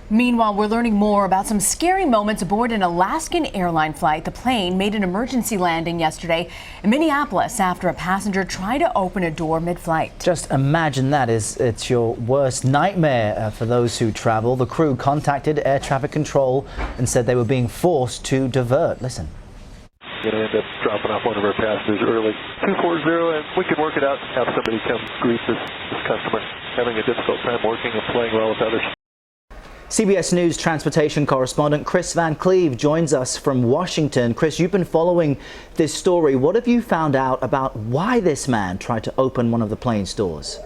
Meanwhile, we're learning more about some scary moments aboard an Alaskan Airlines flight. The plane made an emergency landing yesterday in Minneapolis after a passenger tried to open a door mid-flight. Just imagine that. It's your worst nightmare for those who travel. The crew contacted air traffic control and said they were being forced to divert. Listen. Going to end up dropping off one of our passengers early. 240, and we can work it out and have somebody come greet this customer. Having a difficult time working and playing well with others. CBS News transportation correspondent Kris Van Cleave joins us from Washington. Kris, you've been following this story. What have you found out about why this man tried to open one of the plane's doors?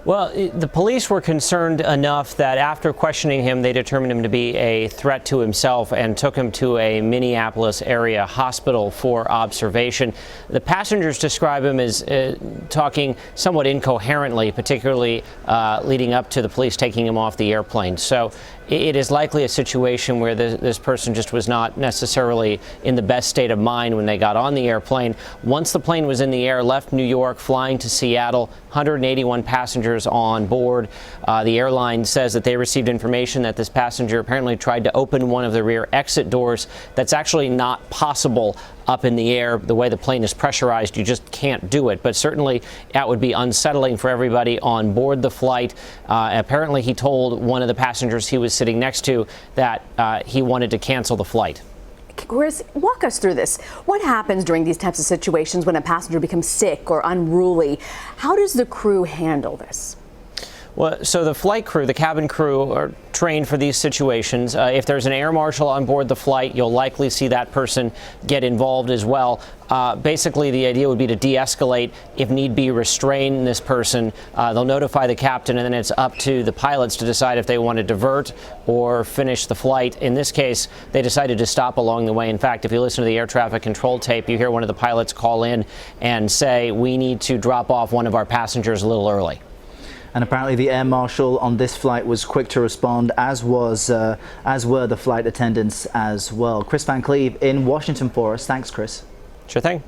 Well, the police were concerned enough that after questioning him, they determined him to be a threat to himself and took him to a Minneapolis area hospital for observation. The passengers describe him as talking somewhat incoherently, particularly leading up to the police taking him off the airplane. So it is likely a situation where this person just was not necessarily in the best state of mind when they got on the airplane. Once the plane was in the air, left New York, flying to Seattle, 181 passengers on board. The airline says that they received information that this passenger apparently tried to open one of the rear exit doors. That's actually not possible up in the air. The way the plane is pressurized, you just can't do it. But certainly that would be unsettling for everybody on board the flight. Apparently he told one of the passengers he was sitting next to that he wanted to cancel the flight. Kris, walk us through this. What happens during these types of situations when a passenger becomes sick or unruly? How does the crew handle this? Well, so the flight crew, the cabin crew, are trained for these situations. If there's an air marshal on board the flight, you'll likely see that person get involved as well. Basically, the idea would be to de-escalate, if need be, restrain this person. They'll notify the captain, and then it's up to the pilots to decide if they want to divert or finish the flight. In this case, they decided to stop along the way. In fact, if you listen to the air traffic control tape, you hear one of the pilots call in and say, "We need to drop off one of our passengers a little early." And apparently the air marshal on this flight was quick to respond, as were the flight attendants as well. Kris Van Cleave in Washington for us. Thanks, Kris. Sure thing.